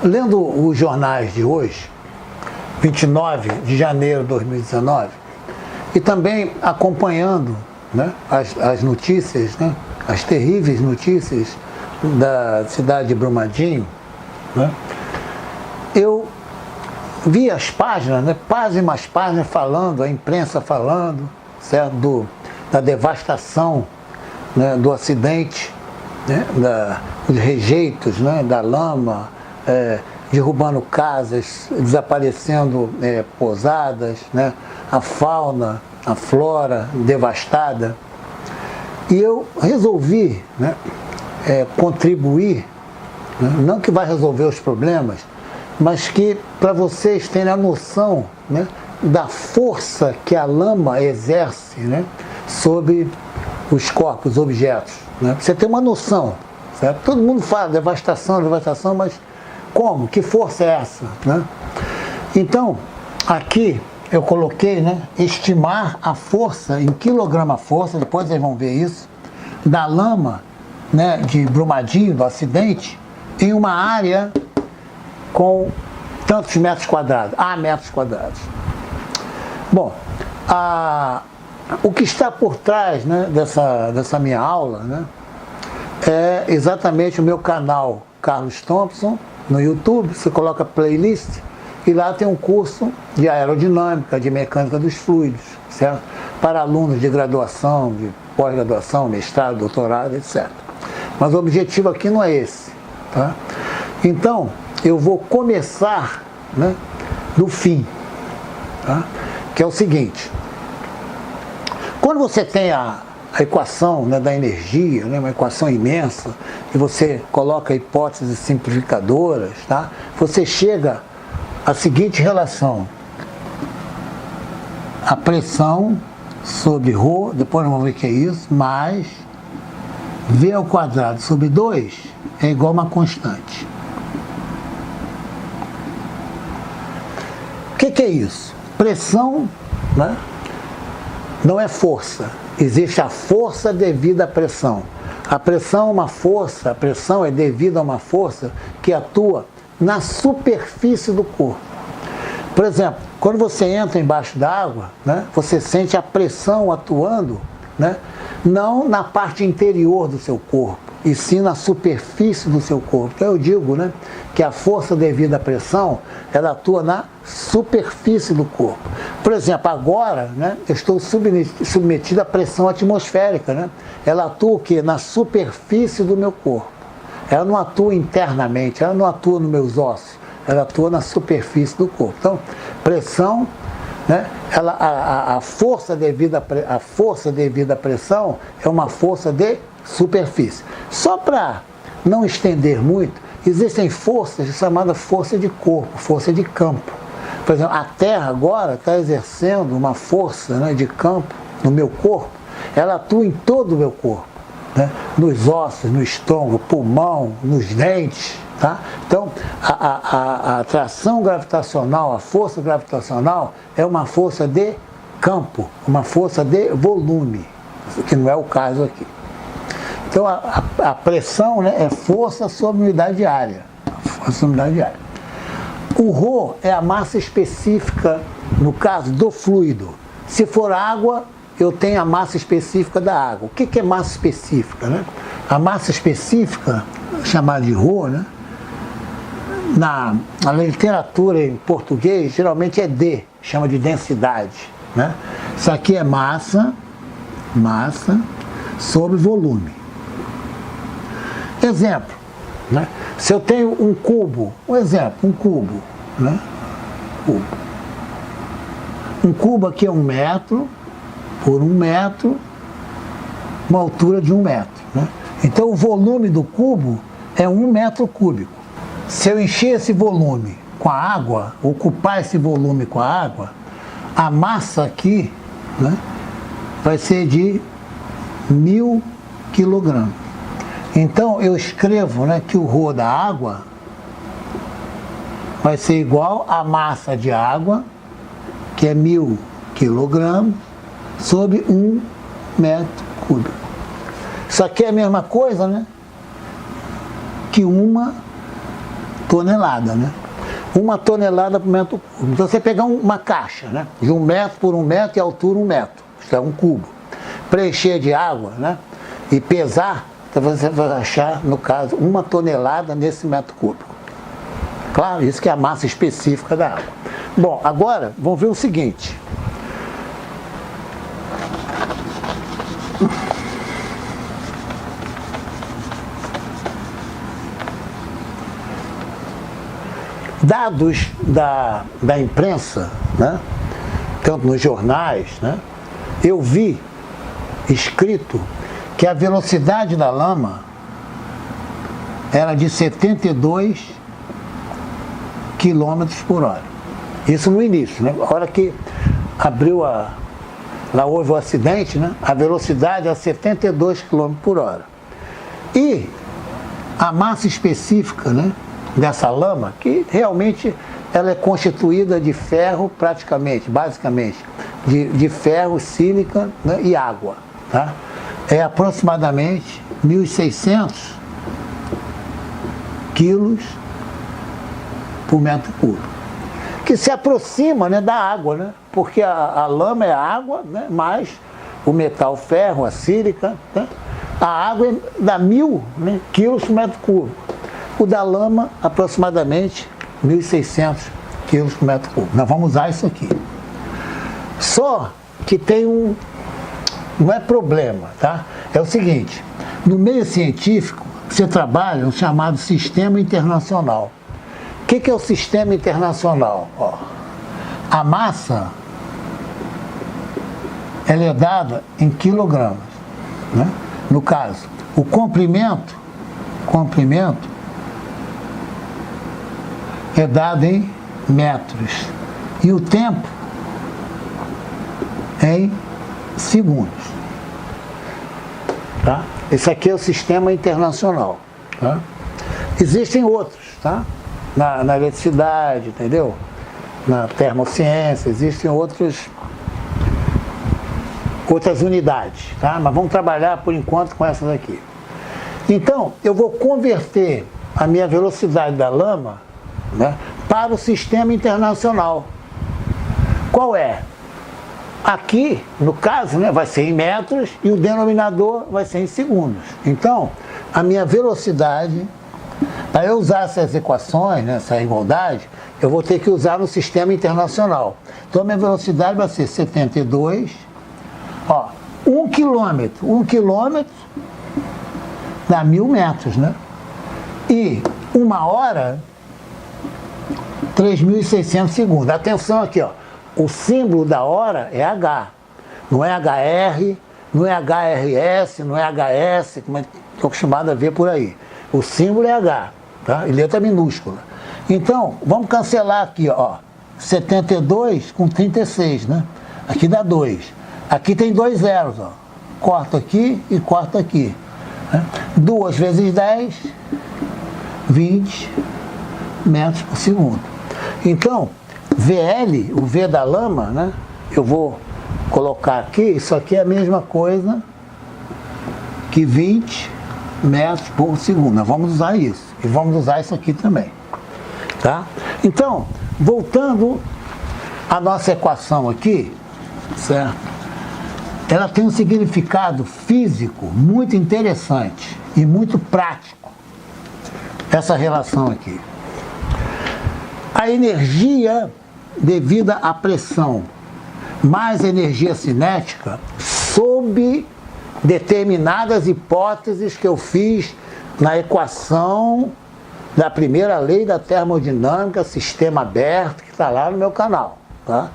lendo os jornais de hoje, 29 de janeiro de 2019, e também acompanhando, né, as notícias, né, as terríveis notícias da cidade de Brumadinho, né, eu vi as páginas, né, páginas e mais páginas falando, a imprensa falando, certo, da devastação, né, do acidente, né, dos rejeitos, né, da lama, derrubando casas, desaparecendo pousadas, né, a fauna, a flora devastada. E eu resolvi, né, contribuir, né, não que vai resolver os problemas, mas que para vocês terem a noção, né, da força que a lama exerce, né, sobre os corpos, os objetos. Né? Você tem uma noção, certo? Todo mundo fala devastação, devastação, mas como? Que força é essa? Né? Então, aqui eu coloquei, né, estimar a força, em quilograma-força, depois vocês vão ver isso, da lama, né, de Brumadinho, do acidente, em uma área com tantos metros quadrados, metros quadrados. Bom, o que está por trás, né, dessa minha aula, né, é exatamente o meu canal Carlos Thompson no YouTube. Você coloca playlist e lá tem um curso de aerodinâmica, de mecânica dos fluidos, certo? Para alunos de graduação, de pós-graduação, mestrado, doutorado, etc. Mas o objetivo aqui não é esse, tá? Então, eu vou começar, né, do fim, tá? Que é o seguinte: quando você tem a equação, né, da energia, né, uma equação imensa, e você coloca hipóteses simplificadoras, tá? Você chega à seguinte relação: a pressão sobre ρ, depois vamos ver o que é isso, mais V ao quadrado sobre 2 é igual a uma constante. O que é isso? Pressão, né, não é força. Existe a força devida à pressão. A pressão é uma força, a pressão é devida a uma força que atua na superfície do corpo. Por exemplo, quando você entra embaixo d'água, né, você sente a pressão atuando, né, não na parte interior do seu corpo, e sim na superfície do seu corpo. Então eu digo, né, que a força devida à pressão, ela atua na superfície do corpo. Por exemplo, agora, né, eu estou submetido à pressão atmosférica, né? Ela atua o quê? Na superfície do meu corpo. Ela não atua internamente, ela não atua nos meus ossos, ela atua na superfície do corpo. Então, pressão, né, a força devida à pressão é uma força de superfície. Só para não estender muito, existem forças chamadas força de corpo, força de campo. Por exemplo, a Terra agora está exercendo uma força, né, de campo no meu corpo. Ela atua em todo o meu corpo, né? Nos ossos, no estômago, pulmão, nos dentes. Tá? Então, a atração gravitacional, a força gravitacional é uma força de campo, uma força de volume, que não é o caso aqui. Então, a pressão, né, é força sobre unidade de área. Força sobre unidade de área. O ρ é a massa específica, no caso do fluido. Se for água, eu tenho a massa específica da água. O que é massa específica, né? A massa específica, chamada de ρ, né, na literatura em português, geralmente é D, chama de densidade, né? Isso aqui é massa sobre volume. Exemplo, né? Se eu tenho um cubo, um cubo, né? Um cubo aqui é 1 metro por 1 metro, uma altura de 1 metro, né? Então o volume do cubo é 1 metro cúbico. Se eu encher esse volume com a água, ocupar esse volume com a água, a massa aqui, né, vai ser de 1000 quilogramas. Então eu escrevo, né, que o ρ da água vai ser igual à massa de água, que é 1000 quilogramas, sobre 1 metro cúbico. Isso aqui é a mesma coisa, né, que uma tonelada, né? 1 tonelada por metro cúbico. Então você pegar uma caixa, né? De 1 metro por 1 metro e altura 1 metro. Isso é um cubo. Preencher de água, né? E pesar, então você vai achar, no caso, 1 tonelada nesse metro cúbico. Claro, isso que é a massa específica da água. Bom, agora vamos ver o seguinte. Dados da imprensa, né? Tanto nos jornais, né? Eu vi escrito que a velocidade da lama era de 72 km por hora. Isso no início, né? A hora que abriu lá houve o acidente, né? A velocidade é 72 km por hora. E a massa específica, né, dessa lama, que realmente ela é constituída de ferro praticamente, basicamente, de ferro, sílica, né, e água, tá? É aproximadamente 1.600 quilos por metro cúbico, que se aproxima, né, da água, né? Porque a lama é água, né, mais o metal ferro, a sílica, né? A água dá 1.000, né, quilos por metro cúbico. O da lama, aproximadamente 1.600 quilos por metro cúbico. Nós vamos usar isso aqui. Só que tem não é problema, tá? É o seguinte, no meio científico, você trabalha o chamado Sistema Internacional. O que é o Sistema Internacional? Ó, a massa, ela é dada em quilogramas, né? No caso, o comprimento é dado em metros e o tempo em segundos, tá? Esse aqui é o Sistema Internacional, tá? Existem outros, tá? Na eletricidade, entendeu? Na termociência, existem outras unidades, tá? Mas vamos trabalhar por enquanto com essas aqui. Então, eu vou converter a minha velocidade da lama, né, para o Sistema Internacional. Qual é? Aqui, no caso, né, vai ser em metros e o denominador vai ser em segundos. Então, a minha velocidade, para eu usar essas equações, né, essa igualdade, eu vou ter que usar no Sistema Internacional. Então, a minha velocidade vai ser 72, ó, 1 quilômetro dá 1.000 metros, né? E 1 hora, 3.600 segundos. Atenção aqui, ó. O símbolo da hora é H. Não é HR, não é HRS, não é HS, como estou acostumado a ver por aí. O símbolo é H, tá? E letra minúscula. Então, vamos cancelar aqui, ó. 72 com 36, né? Aqui dá 2. Aqui tem 2 zeros, ó. Corta aqui e corta aqui. 2 vezes 10, 20 metros por segundo. Então, VL, o V da lama, né? Eu vou colocar aqui, isso aqui é a mesma coisa que 20 metros por segundo. Nós vamos usar isso. E vamos usar isso aqui também. Tá? Então, voltando à nossa equação aqui, certo? Ela tem um significado físico muito interessante e muito prático, essa relação aqui. A energia devida à pressão mais energia cinética sob determinadas hipóteses que eu fiz na equação da primeira lei da termodinâmica, sistema aberto, que está lá no meu canal. Tá?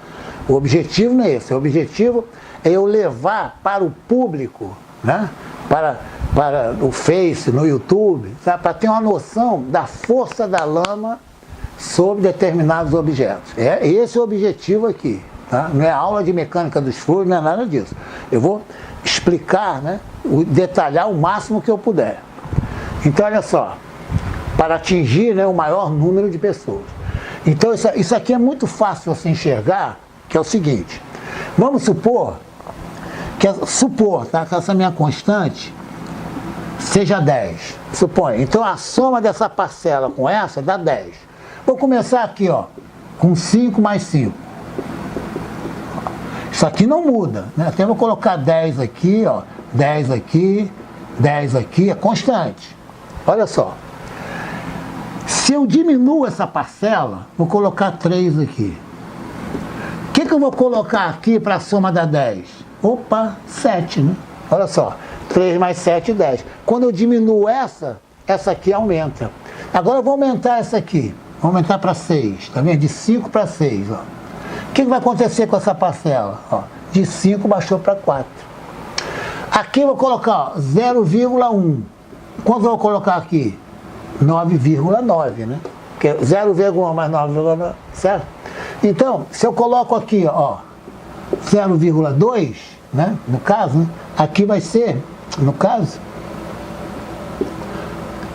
O objetivo não é esse, o objetivo é eu levar para o público, né? para o Face, no YouTube, tá? Para ter uma noção da força da lama sobre determinados objetos. É esse o objetivo aqui. Tá? Não é aula de mecânica dos fluidos, não é nada disso. Eu vou explicar, né? Detalhar o máximo que eu puder. Então, olha só, para atingir, né, o maior número de pessoas. Então, isso aqui é muito fácil você enxergar, que é o seguinte. Vamos supor, tá, que essa minha constante seja 10. Suponha. Então a soma dessa parcela com essa dá 10. Vou começar aqui, ó, com 5 mais 5. Isso aqui não muda, né? Até vou colocar 10 aqui, ó, 10 aqui, 10 aqui, é constante. Olha só. Se eu diminuo essa parcela, vou colocar 3 aqui. O que eu vou colocar aqui para a soma da 10? Opa, 7, né? Olha só, 3 mais 7, 10. Quando eu diminuo essa aqui aumenta. Agora eu vou aumentar essa aqui. Vou aumentar para 6, tá vendo? De 5 para 6, ó. O que vai acontecer com essa parcela? Ó, de 5 baixou para 4. Aqui eu vou colocar 0,1. Quanto eu vou colocar aqui? 9,9, né? Porque 0,1 mais 9,9, certo? Então, se eu coloco aqui, ó, 0,2, né? No caso, né? Aqui vai ser, no caso,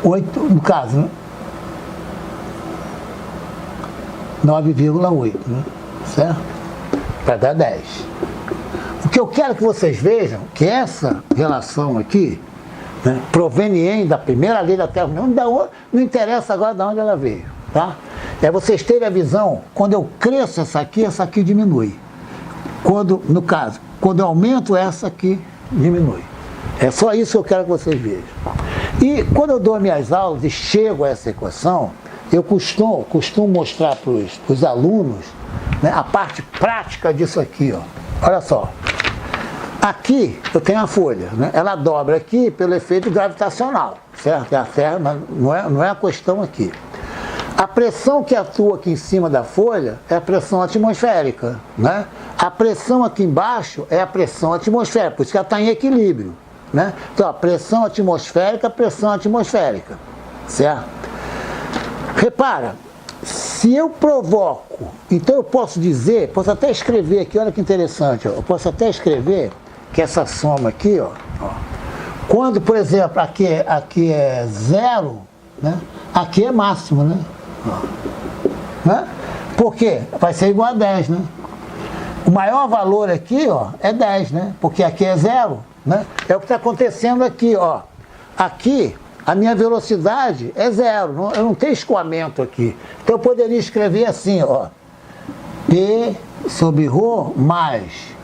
8, no caso, né? 9,8, né? Certo? Para dar 10. O que eu quero que vocês vejam, que essa relação aqui, né, proveniente da primeira lei da Terra, não interessa agora de onde ela veio, tá? Vocês terem a visão, quando eu cresço essa aqui diminui. Quando, no caso, quando eu aumento essa aqui, diminui. É só isso que eu quero que vocês vejam. E quando eu dou minhas aulas e chego a essa equação, eu costumo mostrar para os alunos, né, a parte prática disso aqui, ó. Olha só. Aqui eu tenho a folha, né? Ela dobra aqui pelo efeito gravitacional, certo? A Terra não é a questão aqui. A pressão que atua aqui em cima da folha é a pressão atmosférica, né? A pressão aqui embaixo é a pressão atmosférica, por isso que ela está em equilíbrio, né? Então, a pressão atmosférica, certo? Repara, se eu provoco, então eu posso dizer, posso até escrever aqui, olha que interessante, ó, eu posso até escrever que essa soma aqui, ó, quando, por exemplo, aqui é 0, né? Aqui é máximo, né? Né? Por quê? Vai ser igual a 10, né? O maior valor aqui, ó, é 10, né? Porque aqui é 0, né? É o que está acontecendo aqui, ó. Aqui, a minha velocidade é 0, eu não tenho escoamento aqui. Então eu poderia escrever assim, ó. P sobre ρ mais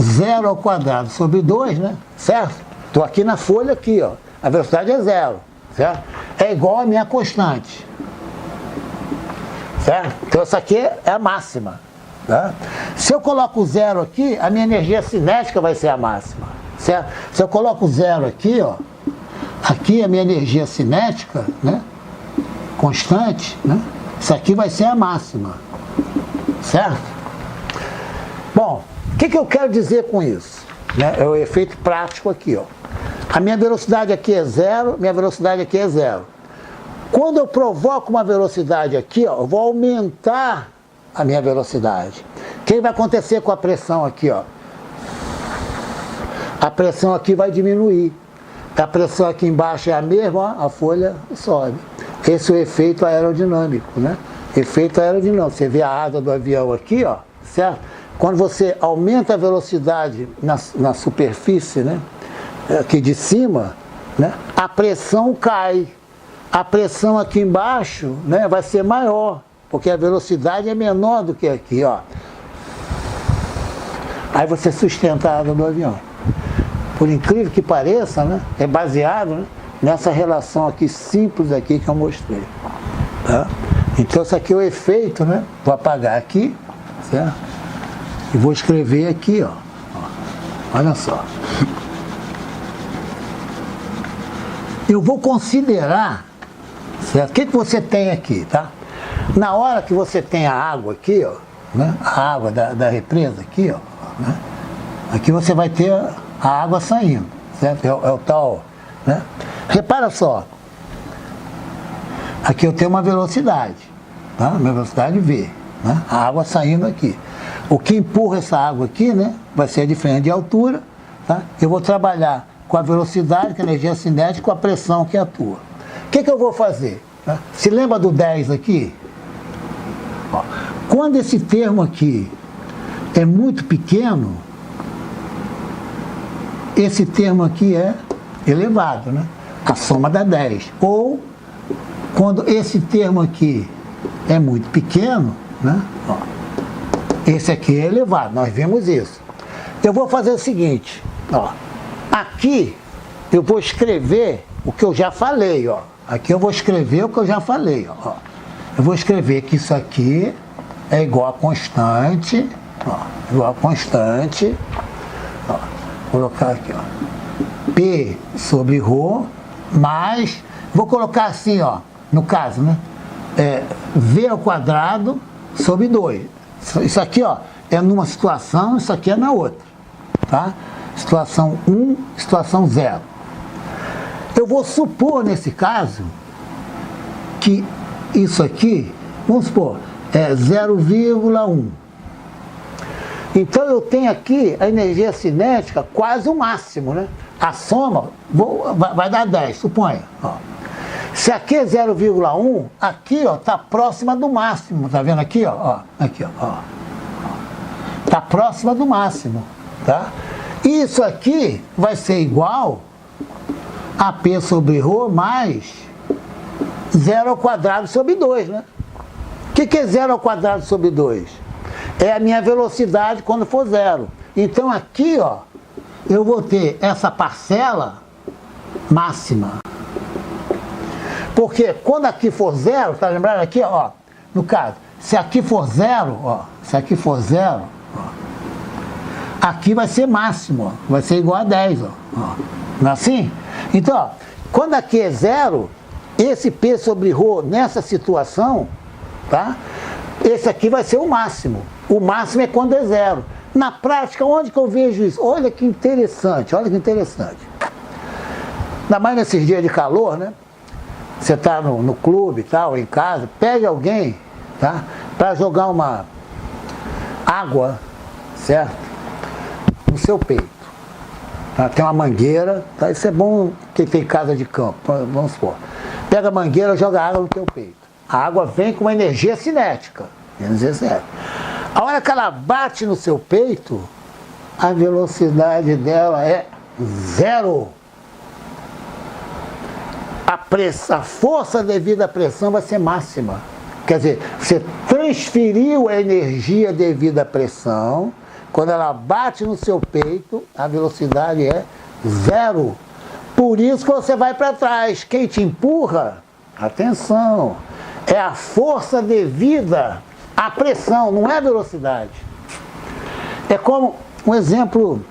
0 ao quadrado sobre 2, né? Certo? Estou aqui na folha aqui, ó. A velocidade é 0, certo? É igual a minha constante. Certo? Então essa aqui é a máxima. Tá? Se eu coloco 0 aqui, a minha energia cinética vai ser a máxima. Certo? Se eu coloco 0 aqui, ó, aqui a minha energia cinética, né, constante, né, isso aqui vai ser a máxima. Certo? Bom, o que eu quero dizer com isso? Né? É o efeito prático aqui, ó. A minha velocidade aqui é 0, minha velocidade aqui é 0. Quando eu provoco uma velocidade aqui, ó, eu vou aumentar a minha velocidade. O que vai acontecer com a pressão aqui, ó? A pressão aqui vai diminuir. A pressão aqui embaixo é a mesma, ó, a folha sobe. Esse é o efeito aerodinâmico, né? Efeito aerodinâmico. Você vê a asa do avião aqui, ó, certo? Quando você aumenta a velocidade na superfície, né, aqui de cima, né, a pressão cai. A pressão aqui embaixo, né, vai ser maior, porque a velocidade é menor do que aqui, ó. Aí você sustenta a asa do avião. Por incrível que pareça, né, é baseado, né, nessa relação aqui simples aqui que eu mostrei. Tá? Então isso aqui é o efeito, né? Vou apagar aqui, certo? E vou escrever aqui, ó. Olha só. Eu vou considerar, certo? O que você tem aqui, tá? Na hora que você tem a água aqui, ó, né? A água da represa aqui, ó, né? Aqui você vai ter a água saindo, certo? É o tal, né? Repara só. Aqui eu tenho uma velocidade, tá? Minha velocidade V, né? A água saindo aqui. O que empurra essa água aqui, né? Vai ser a diferença de altura, tá? Eu vou trabalhar com a velocidade, com a energia cinética, com a pressão que atua. O que eu vou fazer? Tá? Se lembra do 10 aqui? Ó, quando esse termo aqui é muito pequeno, esse termo aqui é elevado, né? A soma dá 10. Ou, quando esse termo aqui é muito pequeno, né? Ó, esse aqui é elevado, nós vimos isso. Eu vou fazer o seguinte, ó, aqui eu vou escrever o que eu já falei, ó. Aqui eu vou escrever o que eu já falei, ó. Eu vou escrever que isso aqui é igual a constante, ó, igual a constante, ó, vou colocar aqui, ó, P sobre ρ mais, vou colocar assim, ó, no caso, né, V ao quadrado sobre 2. Isso aqui, ó, é numa situação, isso aqui é na outra, tá? Situação 1, situação 0. Eu vou supor, nesse caso, que isso aqui, vamos supor, é 0,1. Então eu tenho aqui a energia cinética quase o máximo, né? A soma vai dar 10, suponha. Ó. Se aqui é 0,1, aqui ó, está próxima do máximo, tá vendo aqui? Ó, aqui, ó. Está próxima do máximo, tá? Isso aqui vai ser igual a P sobre ρ mais 0 ao quadrado sobre 2, né? O que é 0 ao quadrado sobre 2? É a minha velocidade quando for 0. Então aqui, ó, eu vou ter essa parcela máxima. Porque quando aqui for 0, tá lembrando aqui, ó, no caso, se aqui for 0, ó, se aqui for 0, ó, aqui vai ser máximo, ó, vai ser igual a 10, ó. Não é assim? Então, ó, quando aqui é 0, esse P sobre ρ nessa situação, tá? Esse aqui vai ser o máximo. O máximo é quando é 0. Na prática, onde que eu vejo isso? Olha que interessante, olha que interessante. Ainda mais nesses dias de calor, né? Você está no clube e tal, em casa, pede alguém, tá? Para jogar uma água, certo? No seu peito. Tá? Tem uma mangueira, tá? Isso é bom quem tem casa de campo, vamos supor. Pega a mangueira, joga água no teu peito. A água vem com uma energia cinética. A hora que ela bate no seu peito, a velocidade dela é 0. A força devido à pressão vai ser máxima. Quer dizer, você transferiu a energia devido à pressão, quando ela bate no seu peito, a velocidade é 0. Por isso que você vai para trás. Quem te empurra, atenção, é a força devida à pressão, não é a velocidade. É como um exemplo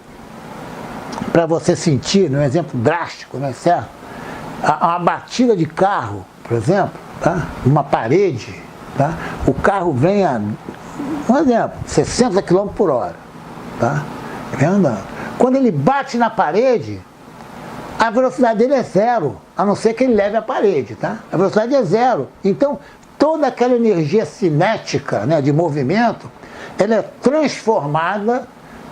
para você sentir, um exemplo drástico, não é certo? Uma batida de carro, por exemplo, tá? Uma parede, tá? O carro vem a, um exemplo, 60 km por hora, tá? Vem andando. Quando ele bate na parede, a velocidade dele é 0, a não ser que ele leve a parede, tá? A velocidade é 0. Então, toda aquela energia cinética, né, de movimento, ela é transformada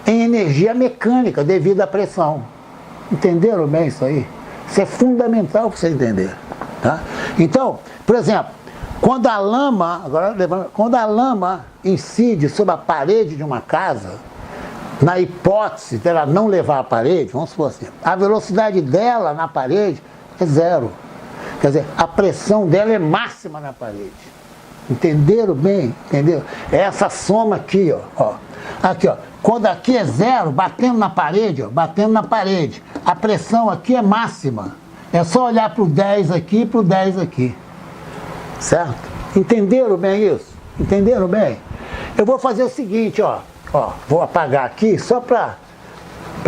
em energia mecânica devido à pressão. Entenderam bem isso aí? Isso é fundamental para você entender, tá? Então, por exemplo, quando a lama incide sobre a parede de uma casa, na hipótese dela não levar a parede, vamos supor assim, a velocidade dela na parede é 0. Quer dizer, a pressão dela é máxima na parede. Entenderam bem? Entenderam? É essa soma aqui, ó. Aqui, ó. Quando aqui é 0, batendo na parede, ó, batendo na parede, a pressão aqui é máxima. É só olhar para o 10 aqui e para o 10 aqui. Certo? Entenderam bem isso? Entenderam bem? Eu vou fazer o seguinte, ó. Vou apagar aqui só para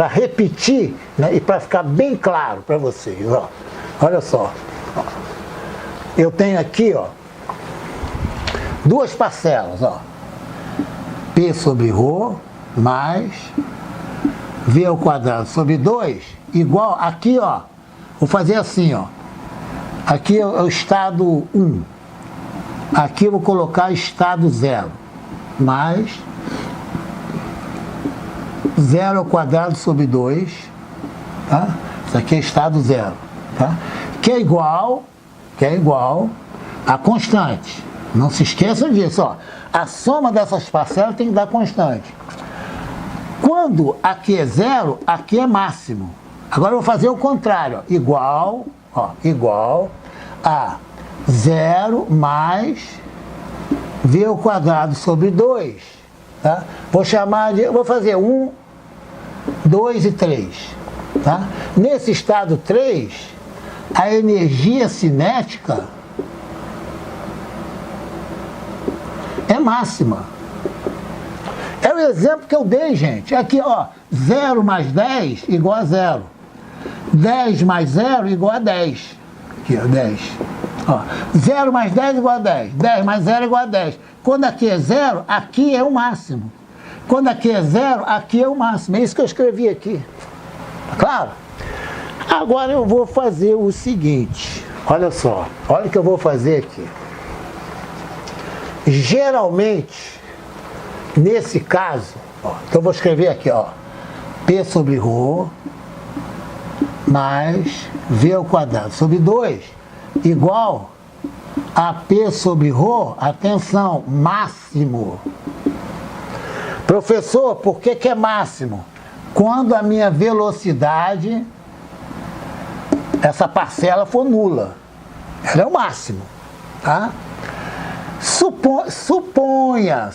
repetir, né, e para ficar bem claro para vocês, ó. Olha só. Ó. Eu tenho aqui, ó, duas parcelas, ó. P sobre ρ mais V ao quadrado sobre 2 igual, aqui, ó, vou fazer assim, ó. Aqui é o estado 1. Aqui eu vou colocar estado 0 mais 0 ao quadrado sobre 2, tá? Isso aqui é estado 0, tá? Que é igual a constante. Não se esqueçam disso, ó. A soma dessas parcelas tem que dar constante. Quando aqui é 0, aqui é máximo. Agora eu vou fazer o contrário, ó. Igual, ó, igual a 0 mais V ao quadrado sobre 2. Tá? Vou fazer 1, 2 e 3. Tá? Nesse estado 3, a energia cinética é máxima. É o exemplo que eu dei, gente. Aqui, ó, 0 mais 10 igual a 0. 10 mais 0 igual a 10. Aqui, ó, 10. Ó, 0 mais 10 igual a 10. 10 mais 0 igual a 10. Quando aqui é 0, aqui é o máximo. Quando aqui é 0, aqui é o máximo. É isso que eu escrevi aqui. Tá claro? Agora eu vou fazer o seguinte. Olha só. Olha o que eu vou fazer aqui. Geralmente, nesse caso, ó, então eu vou escrever aqui, ó, P sobre ρ mais V ao quadrado sobre 2 igual a P sobre ρ, atenção, máximo. Professor, por que é máximo? Quando a minha velocidade, essa parcela for nula. Ela é o máximo, tá? Suponha,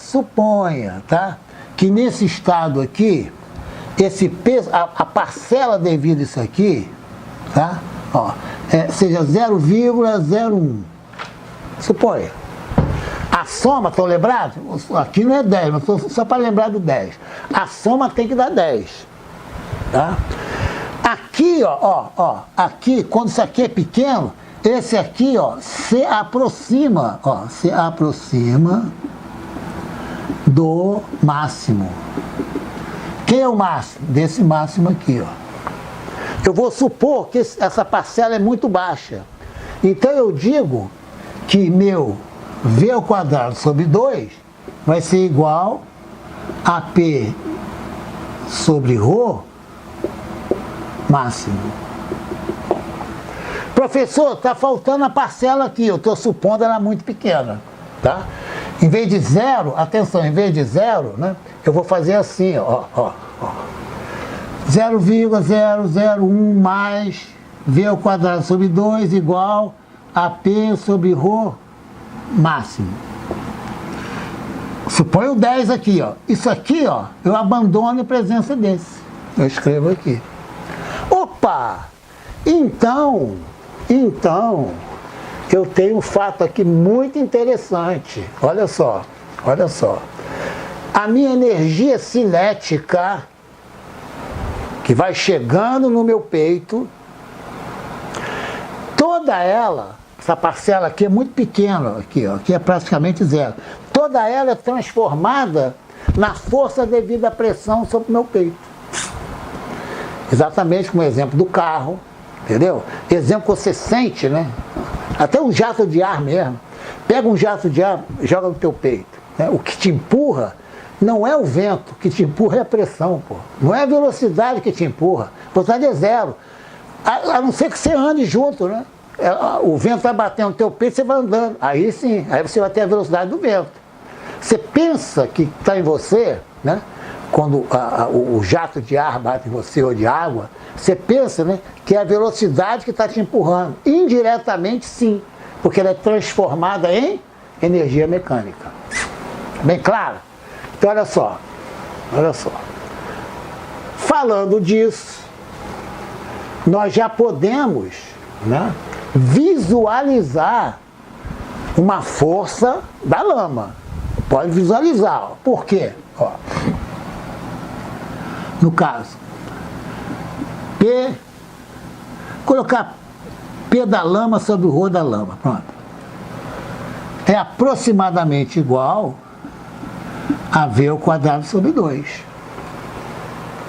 tá? Que nesse estado aqui, esse peso, a parcela devido a isso aqui, tá? Ó, seja 0,01. Suponha. A soma, estão lembrados? Aqui não é 10, mas só para lembrar do 10. A soma tem que dar 10. Tá? Aqui, ó, aqui, quando isso aqui é pequeno, esse aqui, ó, se aproxima do máximo. Quem é o máximo? Desse máximo aqui, ó. Eu vou supor que essa parcela é muito baixa. Então eu digo que meu V ao quadrado sobre 2 vai ser igual a P sobre ρ máximo. Professor, está faltando a parcela aqui, eu estou supondo ela muito pequena, tá? Em vez de 0, atenção, em vez de 0, né, eu vou fazer assim, ó. 0,001 mais V ao quadrado sobre 2 igual a P sobre ρ máximo. Suponho 10 aqui, ó. Isso aqui, ó, eu abandono em presença desse. Eu escrevo aqui. Opa! Então, eu tenho um fato aqui muito interessante. Olha só. A minha energia cinética, que vai chegando no meu peito, toda ela, essa parcela aqui é muito pequena, aqui é praticamente 0. Toda ela é transformada na força devido à pressão sobre o meu peito. Exatamente como o exemplo do carro, entendeu? Exemplo que você sente, né? Até um jato de ar mesmo. Pega um jato de ar, joga no teu peito. Né? O que te empurra não é o vento, o que te empurra é a pressão, pô. Não é a velocidade que te empurra. A velocidade é 0. A não ser que você ande junto, né? O vento vai batendo no teu peito, você vai andando. Aí sim, aí você vai ter a velocidade do vento. Você pensa que está em você, né? Quando o jato de ar bate em você ou de água, você pensa, né, que é a velocidade que está te empurrando. Indiretamente, sim, porque ela é transformada em energia mecânica. Bem claro? Então, olha só. Falando disso, nós já podemos, né, visualizar uma força da lama. Pode visualizar. Ó. Por quê? Ó. No caso, P, colocar P da lama sobre o ρ da lama, pronto. É aproximadamente igual a V ao quadrado sobre 2.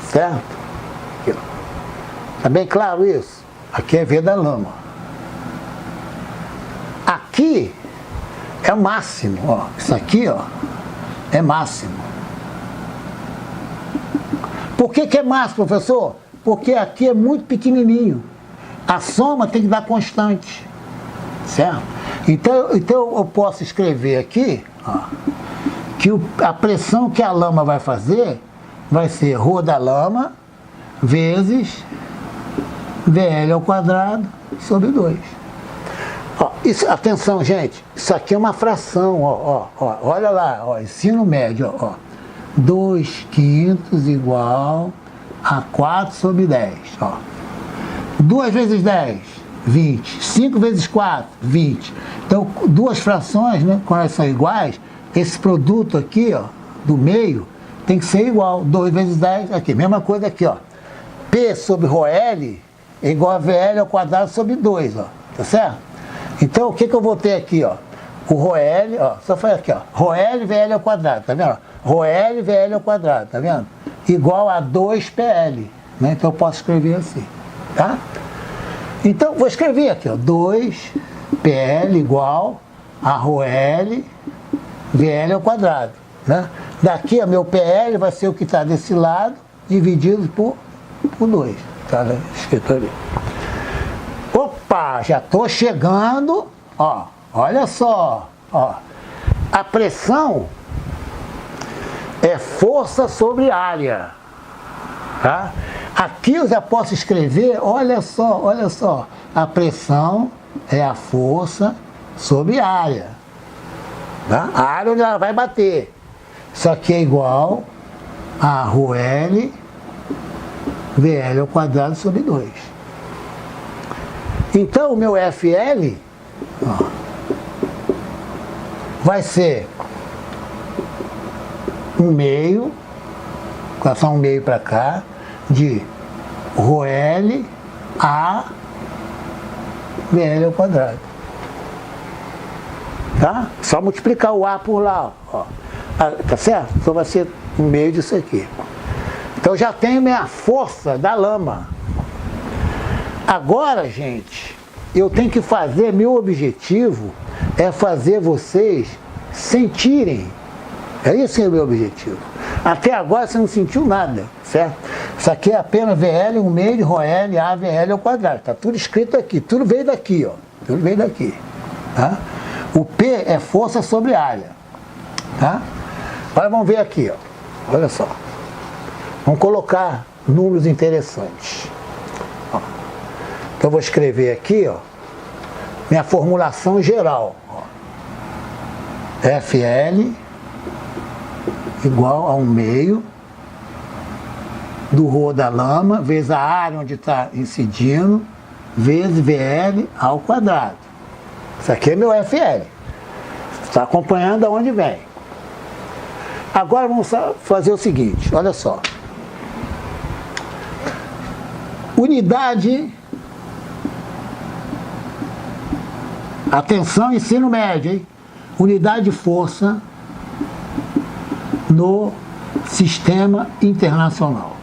Certo? Aqui, ó. Tá bem claro isso? Aqui é V da lama. Aqui é o máximo, ó. Isso aqui, ó, é máximo. Por que é máximo, professor? Porque aqui é muito pequenininho. A soma tem que dar constante. Certo? Então eu posso escrever aqui, ó, que a pressão que a lama vai fazer vai ser ρ da lama vezes VL ao quadrado sobre 2. Ó, isso, atenção, gente, isso aqui é uma fração, olha lá, ó, ensino médio, ó, 2/5 igual a 4 sobre 10, ó. 2 vezes 10, 20. 5 vezes 4, 20. Então, duas frações, né, quando elas são iguais, esse produto aqui, ó, do meio, tem que ser igual. 2 vezes 10, aqui, mesma coisa aqui, ó. P sobre ρL é igual a VL ao quadrado sobre 2, ó, tá certo? Então, o que eu vou ter aqui, ó? O ρL, ó, só faz aqui, ó, ρL VL ao quadrado, tá vendo? ρL VL ao quadrado, tá vendo? Igual a 2PL, né? Então, eu posso escrever assim, tá? Então, vou escrever aqui, ó, 2PL igual a ρL VL ao quadrado, né? Daqui, ó, meu PL vai ser o que está desse lado, dividido por 2, tá escrito ali. Opa, já estou chegando, ó, olha só, ó, a pressão é força sobre área, tá? Aqui eu já posso escrever, olha só, a pressão é a força sobre área, tá? A área onde ela vai bater. Isso aqui é igual a ρL VL ao quadrado sobre 2. Então, o meu FL, ó, vai ser 1/2, passar 1/2 para cá, de ρL a VL ao quadrado. Tá? Só multiplicar o A por lá, ó. Tá certo? Então vai ser 1/2 disso aqui. Então já tenho minha força da lama. Agora, gente, eu tenho que fazer, meu objetivo é fazer vocês sentirem. É isso que é o meu objetivo. Até agora você não sentiu nada, certo? Isso aqui é apenas VL, 1/2 de ρL a VL ao quadrado. Está tudo escrito aqui, tudo veio daqui, ó. Tudo veio daqui. Tá? O P é força sobre área. Tá? Agora vamos ver aqui, ó. Olha só. Vamos colocar números interessantes. Ó. Então eu vou escrever aqui, ó, minha formulação geral. Ó. FL igual a 1/2 do ρ da lama vezes a área onde está incidindo vezes VL ao quadrado. Isso aqui é meu FL. Está acompanhando aonde vem. Agora vamos fazer o seguinte, olha só. Unidade, atenção, ensino médio, hein? Unidade de força no sistema internacional.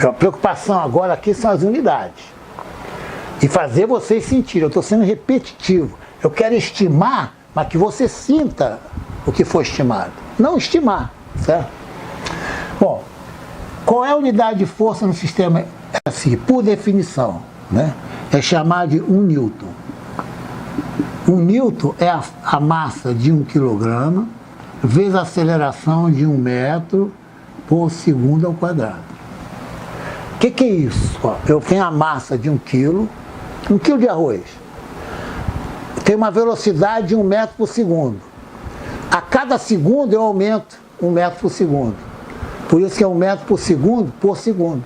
A preocupação agora aqui são as unidades. E fazer vocês sentirem, eu estou sendo repetitivo. Eu quero estimar, mas que você sinta o que foi estimado. Não estimar, certo? Bom, qual é a unidade de força no sistema? Assim, por definição, né? É chamado de 1 newton. 1 newton é a massa de 1 quilograma vezes a aceleração de 1 metro por segundo ao quadrado. O que é isso? Ó, eu tenho a massa de 1 quilo, 1 quilo de arroz. Tem uma velocidade de 1 metro por segundo. A cada segundo eu aumento 1 metro por segundo. Por isso que é 1 metro por segundo.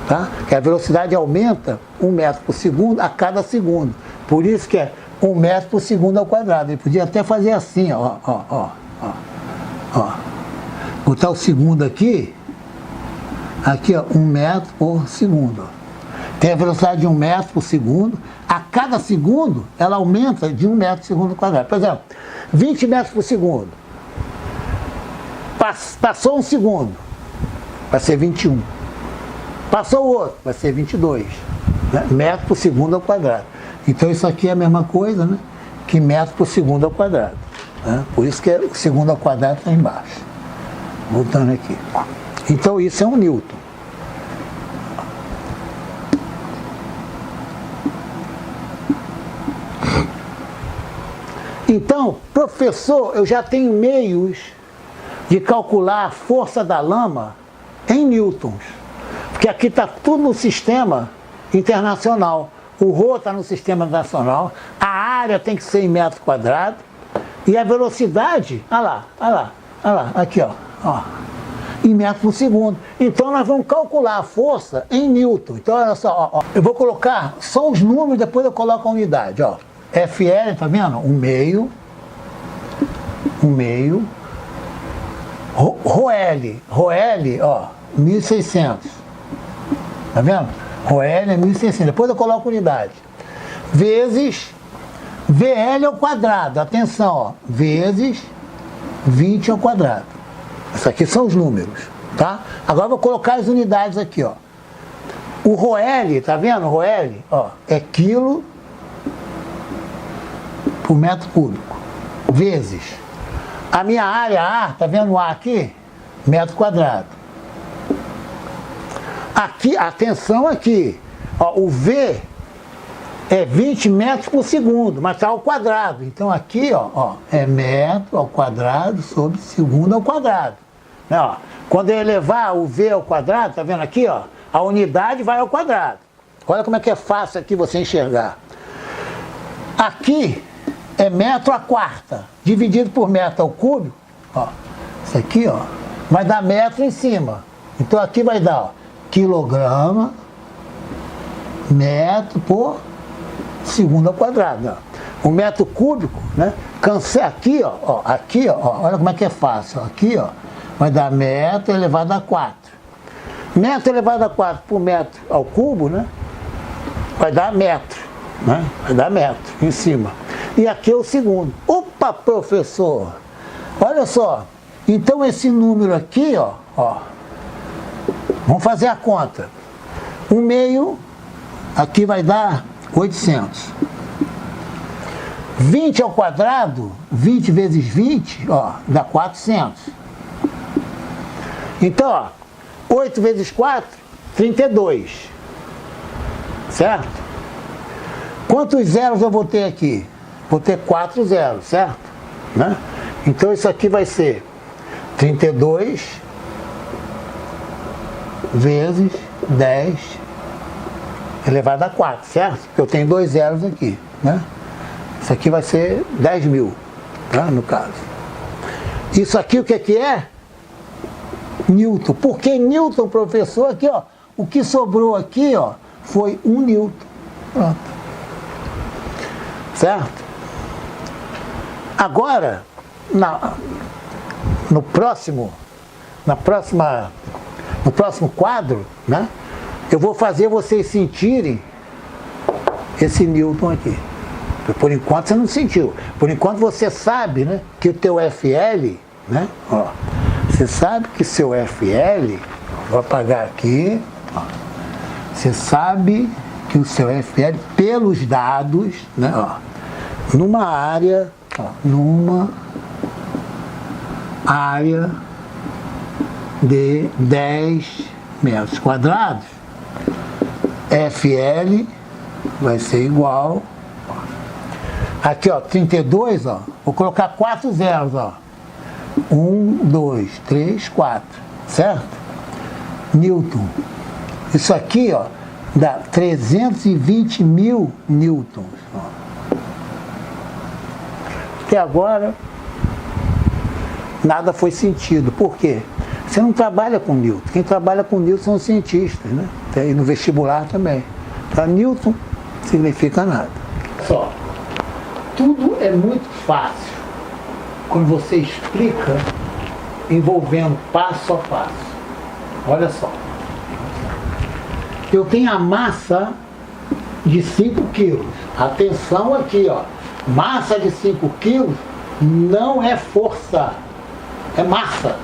Tá? Que a velocidade aumenta 1 metro por segundo a cada segundo. Por isso que é 1 metro por segundo ao quadrado. Ele podia até fazer assim, ó. Botar o segundo aqui, ó, 1 metro por segundo. Ó. Tem a velocidade de 1 metro por segundo. A cada segundo, ela aumenta de 1 metro por segundo ao quadrado. Por exemplo, 20 metros por segundo. Passou um segundo, vai ser 21. Passou o outro, vai ser 22. Né? Metro por segundo ao quadrado. Então isso aqui é a mesma coisa, né? Que metro por segundo ao quadrado. Né? Por isso que o segundo ao quadrado está embaixo. Voltando aqui. Então isso é 1 newton. Então, professor, eu já tenho meios de calcular a força da lama em newtons. Porque aqui está tudo no sistema internacional. O ρ está no sistema nacional, a área tem que ser em metro quadrado, e a velocidade, olha lá, aqui, ó, em metro por segundo. Então nós vamos calcular a força em Newton. Então olha só, ó, eu vou colocar só os números, depois eu coloco a unidade, ó. FL, tá vendo? 1/2, Rl, ó, 1600. Tá vendo? Rl é 1600. Depois eu coloco unidade. Vezes VL ao quadrado. Atenção, ó. Vezes 20 ao quadrado. Isso aqui são os números, tá? Agora eu vou colocar as unidades aqui, ó. O Rl, tá vendo? Rl, ó, é quilo por metro cúbico. Vezes a minha área A, tá vendo o A aqui? Metro quadrado. Aqui, atenção aqui, ó, o V é 20 metros por segundo, mas está ao quadrado. Então aqui, ó, é metro ao quadrado sobre segundo ao quadrado. Né, ó? Quando eu elevar o V ao quadrado, tá vendo aqui, ó? A unidade vai ao quadrado. Olha como é que é fácil aqui você enxergar. Aqui é metro à quarta, dividido por metro ao cúbico, ó. Isso aqui, ó, vai dar metro em cima. Então aqui vai dar, ó, quilograma, metro por segundo ao quadrado. Ó. O metro cúbico, né? Cancela aqui, ó, olha como é que é fácil. Ó. Aqui, ó, vai dar metro elevado a 4. Metro elevado a 4 por metro ao cubo, né? Vai dar metro, né? Vai dar metro em cima. E aqui é o segundo. Opa, professor! Olha só. Então esse número aqui, ó, vamos fazer a conta. 1/2, aqui vai dar 800. 20 ao quadrado, 20 vezes 20, ó, dá 400. Então, ó, 8 vezes 4, 32. Certo? Quantos zeros eu vou ter aqui? Vou ter 4 zeros, certo? Né? Então isso aqui vai ser 32 vezes 10 elevado a 4, certo? Porque eu tenho 2 zeros aqui, né? Isso aqui vai ser 10.000, tá? No caso. Isso aqui o que é? Newton. Por que Newton, professor? Aqui, ó, o que sobrou aqui, ó, foi 1 Newton. Pronto. Certo? Agora, no próximo quadro, né, eu vou fazer vocês sentirem esse Newton aqui. Por enquanto você não sentiu. Por enquanto você sabe, né, que o teu FL, né, ó, você sabe que seu FL, vou apagar aqui, ó, você sabe que o seu FL, pelos dados, né, ó, numa área de 10 metros quadrados, FL vai ser igual, aqui, ó, 32, ó, vou colocar 4 zeros, ó, 1, 2, 3, 4, certo? Newton. Isso aqui, ó, dá 320.000 newtons. Ó. Até agora, nada foi sentido. Por quê? Você não trabalha com Newton. Quem trabalha com Newton são os cientistas, né? E no vestibular também. Para Newton, significa nada. Só, tudo é muito fácil quando você explica envolvendo passo a passo. Olha só. Eu tenho a massa de 5 quilos. Atenção aqui, ó. Massa de 5 quilos não é força, é massa.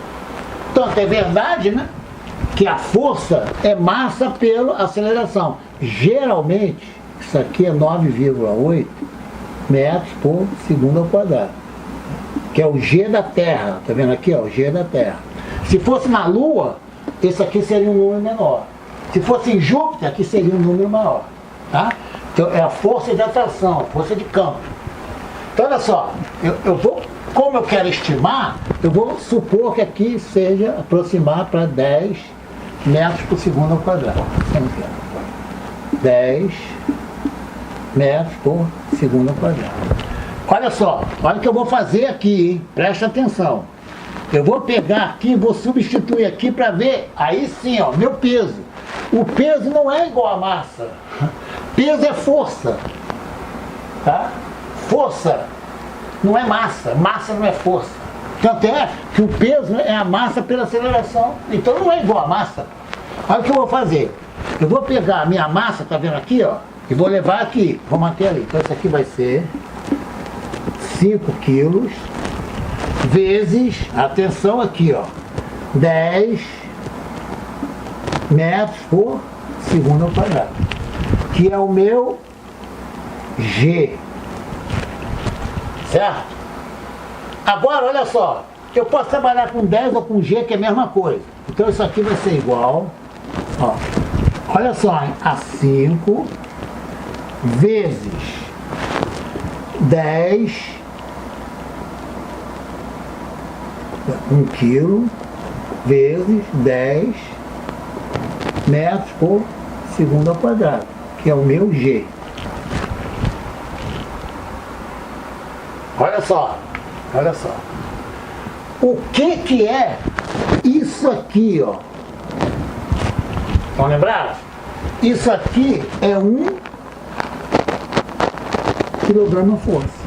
Tanto é verdade, né, que a força é massa pela aceleração. Geralmente, isso aqui é 9,8 metros por segundo ao quadrado, que é o G da Terra. Tá vendo aqui, ó, o G da Terra. Se fosse na Lua, esse aqui seria um número menor. Se fosse em Júpiter, aqui seria um número maior. Tá? Então é a força de atração, a força de campo. Então olha só, eu vou, como eu quero estimar, eu vou supor que aqui seja aproximar para 10 metros por segundo ao quadrado. 10 metros por segundo ao quadrado. Olha só, olha o que eu vou fazer aqui, hein? Presta atenção. Eu vou pegar aqui, vou substituir aqui para ver, aí sim, ó, meu peso. O peso não é igual à massa. Peso é força. Tá? Força não é massa, massa não é força. Tanto é que o peso é a massa pela aceleração. Então não é igual a massa. Olha o que eu vou fazer. Eu vou pegar a minha massa, tá vendo aqui, ó, e vou levar aqui. Vou manter ali. Então isso aqui vai ser 5 quilos vezes, atenção aqui, ó, 10 metros por segundo ao quadrado, que é o meu G. Certo? Agora, olha só, eu posso trabalhar com 10 ou com G, que é a mesma coisa. Então isso aqui vai ser igual, ó, olha só, hein, a 5 vezes 10, 1 quilo, vezes 10 metros por segundo ao quadrado, que é o meu G. Olha só, olha só. O que é isso aqui, ó? Estão lembrados? Isso aqui é 1 quilograma-força.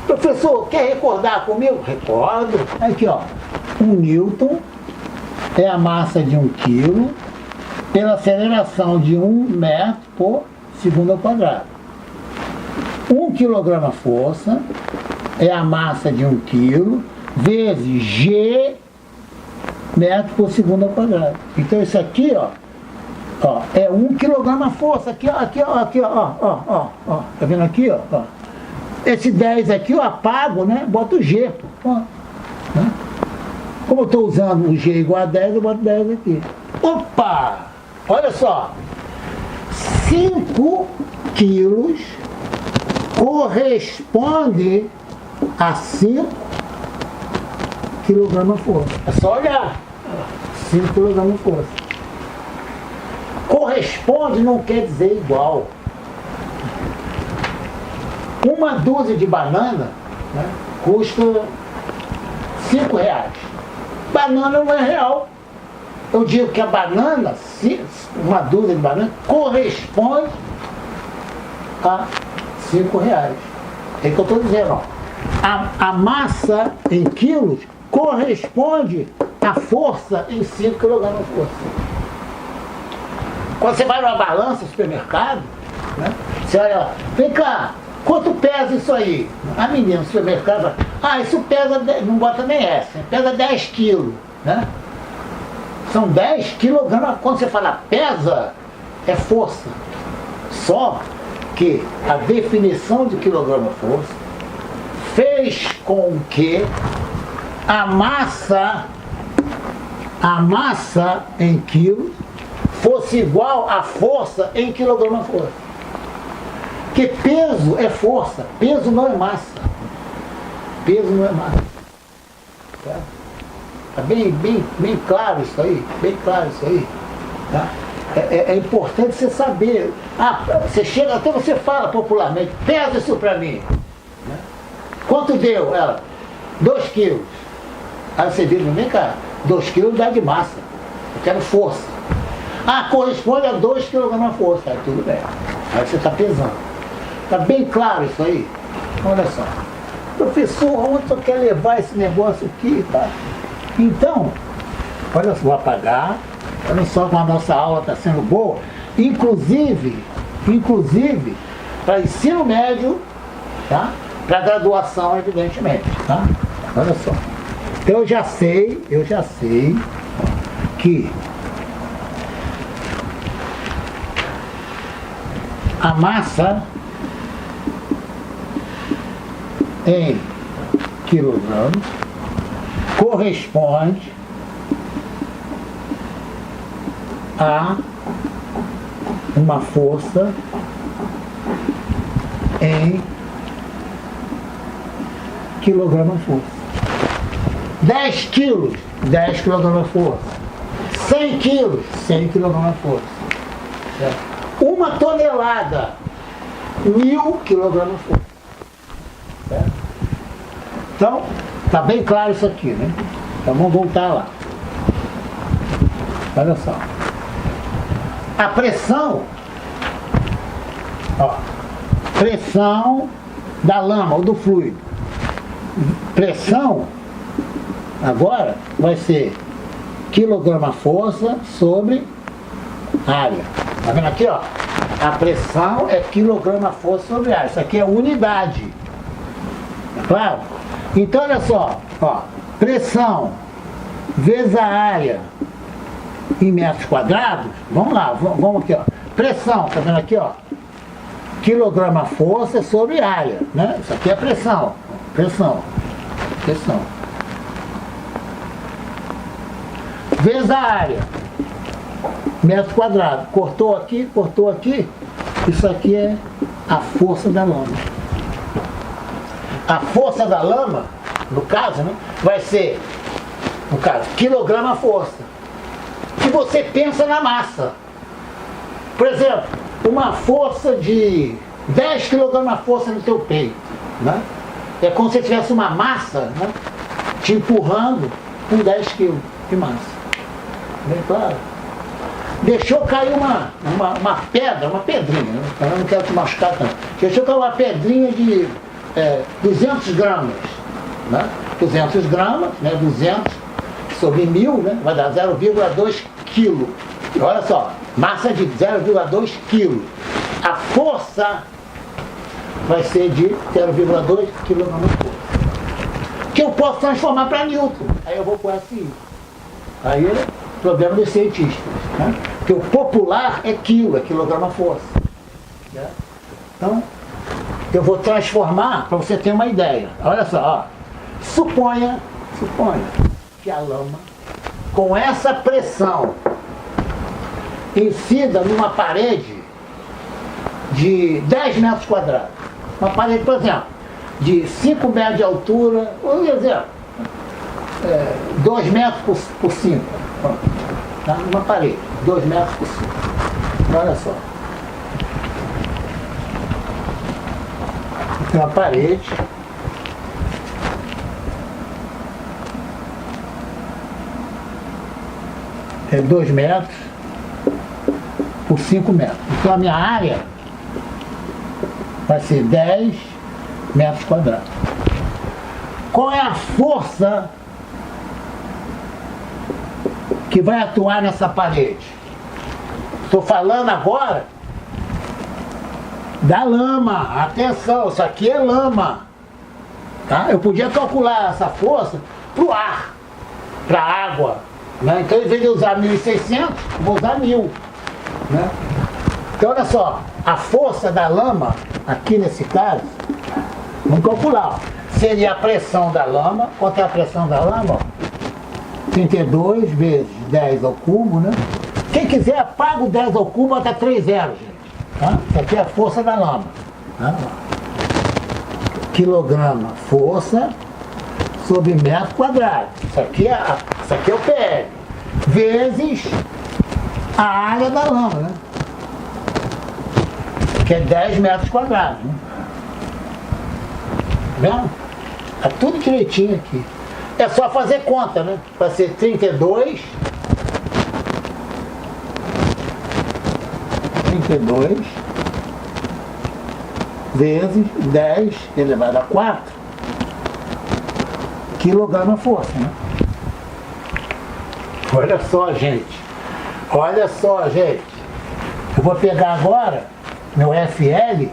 Professor, quer recordar comigo? Recordo. Aqui, ó. 1 newton é a massa de 1 quilo pela aceleração de 1 metro por segundo ao quadrado. 1 quilograma-força é a massa de 1 quilo vezes G metro por segundo ao quadrado. Então isso aqui, ó, é 1 quilograma-força. Aqui, ó, aqui, ó, aqui, ó. Tá vendo aqui, ó? Esse 10 aqui eu apago, né? Boto o G. Ó, né? Como eu estou usando o G igual a 10, eu boto 10 aqui. Opa! Olha só. 5 quilos corresponde a 5 quilograma-força. É só olhar. 5 quilograma-força. Corresponde não quer dizer igual. Uma dúzia de banana, né, custa R$5. Banana não é real. Eu digo que a banana, uma dúzia de banana, corresponde a R$5. É o que eu estou dizendo, ó. A massa em quilos corresponde à força em 5 kg/força. Quando você vai numa balança no supermercado, né, você olha lá, vem cá, quanto pesa isso aí? A menina no supermercado fala, isso pesa, não bota nem essa, pesa 10 quilos, né? São 10 kg. Quando você fala pesa, é força. Só que a definição de quilograma-força fez com que a massa em quilos fosse igual à força em quilograma-força. Porque peso é força, peso não é massa. Peso não é massa. Tá? Tá bem claro isso aí, bem claro isso aí. Tá? É importante você saber. Você chega, até você fala popularmente, pesa isso pra mim. Né? Quanto deu? Ela, 2 quilos. Aí você diz, vem cá, 2 quilos dá de massa. Eu quero força. Corresponde a 2 kg/força. Aí tudo bem. Aí você está pesando. Está bem claro isso aí? Olha só. Professor, onde você quer levar esse negócio aqui? Tá? Então, olha só, vou apagar. Olha só como a nossa aula está sendo boa. Inclusive, para ensino médio, tá? Para graduação, evidentemente. Tá? Olha só. Então eu já sei que a massa em quilogramos corresponde a uma força em quilograma-força. 10 quilos, 10 kg/força. 100 quilos, 100 kg/força. 1 tonelada 1000 kg/força. Certo? Então, está bem claro isso aqui, né? Então vamos voltar lá. Olha só. A pressão, ó, pressão da lama ou do fluido. Pressão, agora, vai ser quilograma-força sobre área. Tá vendo aqui, ó? A pressão é quilograma-força sobre área. Isso aqui é unidade. Tá claro? Então, olha só, ó, pressão vezes a área em metros quadrados. Vamos lá, vamos aqui, ó. Pressão, tá vendo aqui, ó? Quilograma-força sobre área, né? Isso aqui é pressão. Pressão. Pressão. Vezes a área. Metros quadrados. Cortou aqui, cortou aqui. Isso aqui é a força da lama. A força da lama, no caso, né, vai ser, no caso, quilograma-força. Que você pensa na massa. Por exemplo, uma força de 10 kg-força no teu peito, né? É como se tivesse uma massa, né, te empurrando com 10 kg de massa. Bem claro? Deixou cair uma pedra, uma pedrinha, né? Eu não quero te machucar tanto. Deixou cair uma pedrinha de 200 gramas, né? 200 gramas, né? 200 sobre 1000, né? Vai dar 0,2 kg. Olha só, massa de 0,2 kg. A força vai ser de 0,2 kg. Que eu posso transformar para Newton. Aí eu vou pôr assim. Aí é problema dos cientistas, né? Porque o popular é quilo, é quilograma-força. Né? Então, eu vou transformar para você ter uma ideia. Olha só, ó. Suponha que a lama, com essa pressão, incida numa parede de 10 metros quadrados. Uma parede, por exemplo, de 5 metros de altura, por exemplo, 2 metros por 5. Tá? Uma parede, 2 metros por 5. Olha só. Tem uma parede. É 2 metros por 5 metros. Então a minha área vai ser 10 metros quadrados. Qual é a força que vai atuar nessa parede? Estou falando agora da lama. Atenção, isso aqui é lama. Tá? Eu podia calcular essa força para o ar, para a água. Né? Então, em vez de usar 1.600, vou usar 1.000. Né? Então, olha só, a força da lama, aqui nesse caso, vamos calcular, ó, seria a pressão da lama. Quanto é a pressão da lama? Ó? 32 vezes 10 ao cubo, né? Quem quiser, apaga o 10 ao cubo até 3 zeros, gente. Tá? Isso aqui é a força da lama. Tá? Quilograma, força, sobre metro quadrado. Isso aqui é o PL. Vezes a área da lama, né? Que é 10 metros quadrados. Né? Tá vendo? Tá tudo direitinho aqui. É só fazer conta, né? Vai ser 32 vezes 10 elevado a 4 quilograma-força, né? Olha só, gente. Olha só, gente. Eu vou pegar agora meu FL,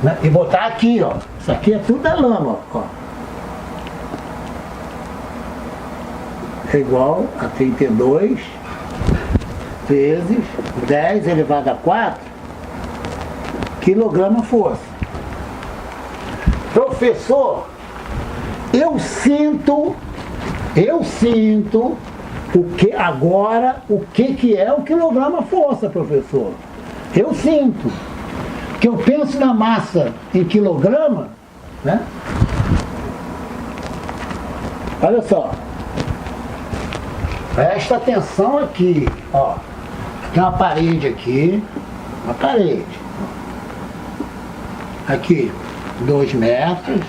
né, e botar aqui, ó. Isso aqui é tudo da lama, ó. É igual a 32 vezes 10 elevado a 4 quilograma-força. Professor, eu sinto o que é o quilograma-força, professor. Eu sinto. Que eu penso na massa em quilograma, né? Olha só. Presta atenção aqui, ó. Tem uma parede aqui, uma parede. aqui 2 metros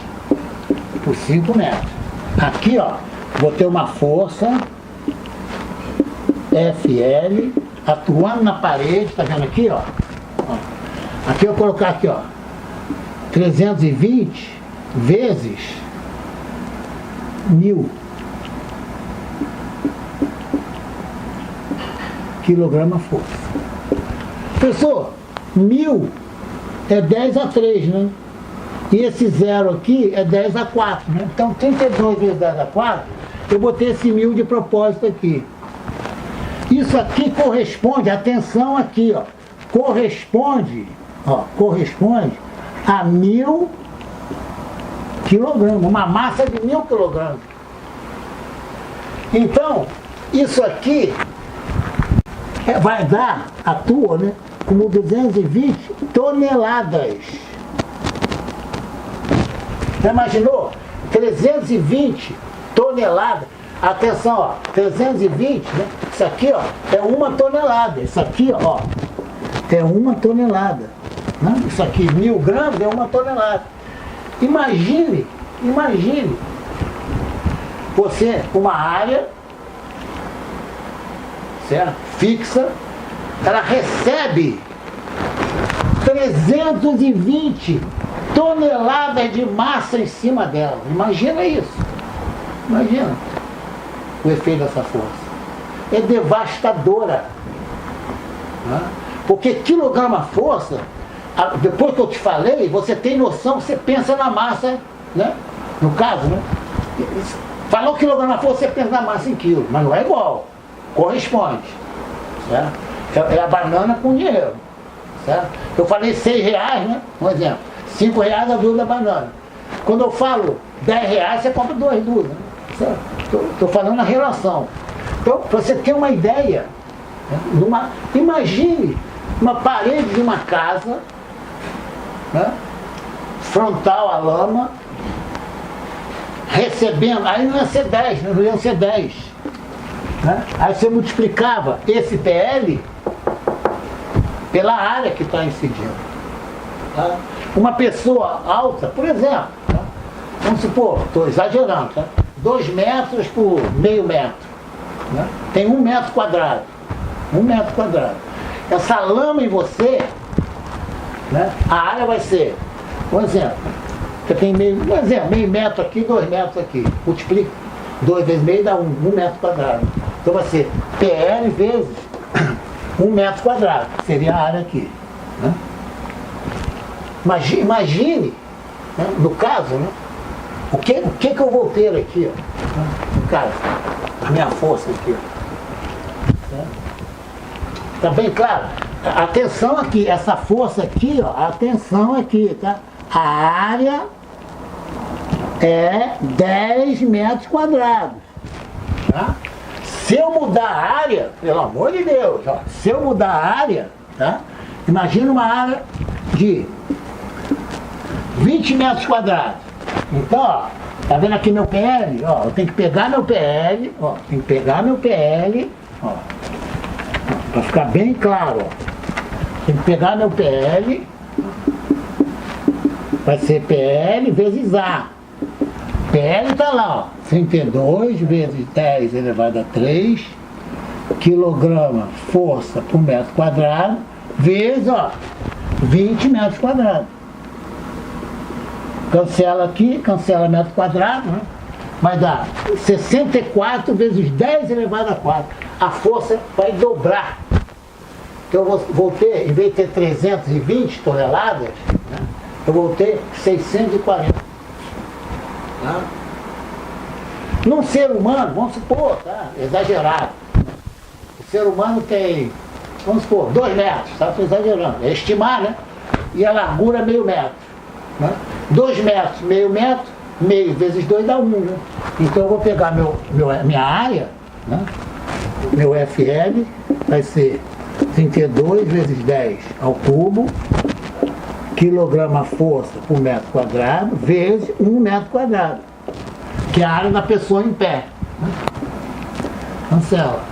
por 5 metros. Aqui, ó, vou ter uma força FL atuando na parede, tá vendo aqui, ó? Aqui eu vou colocar aqui, ó, 320 vezes 1000 quilograma-força. Professor, 1000 é 10 a 3, né? E esse zero aqui é 10 a 4, né? Então 32 vezes 10 a 4, eu botei esse 1000 de propósito aqui. Isso aqui corresponde, atenção aqui, ó, corresponde a 1000 quilogramas, uma massa de 1000 quilogramas. Então, isso aqui vai dar, atua, né, como 220 toneladas. Já imaginou? 320 toneladas. Atenção, ó, 320, né? Isso aqui, ó, é 1 tonelada. Isso aqui, ó, é 1 tonelada. Né? Isso aqui, 1000 gramas, é 1 tonelada. Imagine você, uma área, certo? Fixa, ela recebe 320 toneladas de massa em cima dela. Imagina isso. Imagina o efeito dessa força. É devastadora. Né? Porque quilograma-força, depois que eu te falei, você tem noção, você pensa na massa, né? No caso, né? Falou quilograma-força, você pensa na massa em quilo, mas não é igual. Corresponde. Certo? É a banana com dinheiro. Certo? Eu falei 6 reais, né? Um exemplo. 5 reais a dúzia da banana. Quando eu falo 10 reais, você compra 2 dúzias. Né? Estou falando a relação. Então, para você ter uma ideia, né? Imagine uma parede de uma casa, né? Frontal à lama, recebendo, aí não ia ser 10, não ia ser 10. Né? Aí você multiplicava esse PL pela área que está incidindo. Tá? Uma pessoa alta, por exemplo, tá? Vamos supor, estou exagerando, tá? 2 metros por meio metro. Né? Tem 1 metro quadrado. 1 metro quadrado. Essa lama em você, né? A área vai ser, por exemplo, você tem meio metro aqui, 2 metros aqui. Multiplica 2 vezes meio dá 1 metro quadrado. Então vai ser PL vezes 1 metro quadrado, que seria a área aqui. Né? Imagine, né? No caso, né? O que eu vou ter aqui, ó, no caso, a minha força aqui. Tá bem claro? Atenção aqui, essa força aqui, ó, atenção aqui, tá? A área é 10 metros quadrados. Tá? Se eu mudar a área, pelo amor de Deus, ó, se eu mudar a área, tá? Imagina uma área de 20 metros quadrados. Então, ó, tá vendo aqui meu PL? Ó, eu tenho que pegar meu PL, ó, ó, para ficar bem claro, ó. Tem que pegar meu PL, vai ser PL vezes A. PL tá lá, ó, 32 vezes 10 elevado a 3 quilograma força por metro quadrado, vezes, ó, 20 metros quadrados. Cancela aqui, cancela metro quadrado, né? Vai dar 64 vezes 10 elevado a 4. A força vai dobrar. Então eu vou ter, em vez de ter 320 toneladas, né? Eu vou ter 640. Tá? Num ser humano, vamos supor, tá? Exagerado. O ser humano tem, vamos supor, 2 metros, tá? Estou exagerando. É estimar, né? E a largura meio metro. Né? 2 metros, meio vezes 2 dá 1, né? Então eu vou pegar minha área, né? Meu FL vai ser 32 vezes 10 ao cubo, quilograma força por metro quadrado, vezes 1 metro quadrado, que é a área da pessoa em pé. Né? Cancela.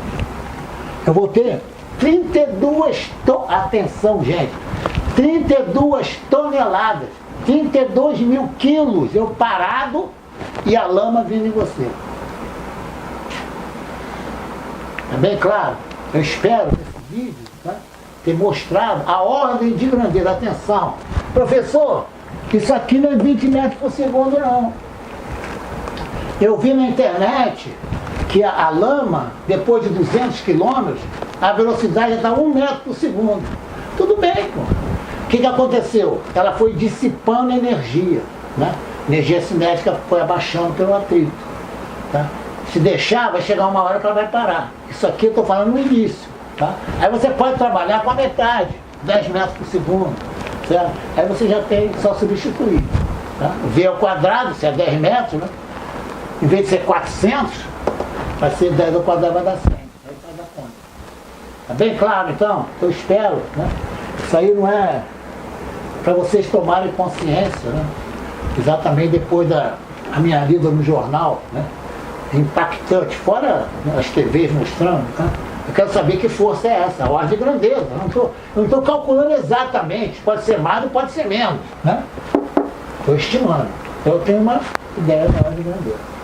Eu vou ter 32 atenção, gente, 32 toneladas. 32 mil quilos, eu parado e a lama vindo em você. É bem claro? Eu espero nesse vídeo, tá, ter mostrado a ordem de grandeza. Atenção, professor, isso aqui não é 20 metros por segundo não. Eu vi na internet que a lama, depois de 200 quilômetros, a velocidade está 1 metro por segundo. Tudo bem, pô. O que aconteceu? Ela foi dissipando energia, né? Energia cinética foi abaixando pelo atrito, tá? Se deixar, vai chegar uma hora que ela vai parar. Isso aqui eu estou falando no início, tá? Aí você pode trabalhar com a metade, 10 metros por segundo, certo? Aí você já tem só substituir, tá? V ao quadrado, se é 10 metros, né? Em vez de ser 400, vai ser 10 ao quadrado, vai dar 100. Aí vai dar conta. Tá bem claro, então? Eu espero, né? Isso aí não é para vocês tomarem consciência, né? Exatamente depois da minha lida no jornal, né? Impactante, fora, né, as TVs mostrando, né? Eu quero saber que força é essa, a ordem de grandeza. Eu não estou calculando exatamente, pode ser mais ou pode ser menos, né? Estou estimando. Então eu tenho uma ideia da ordem de grandeza.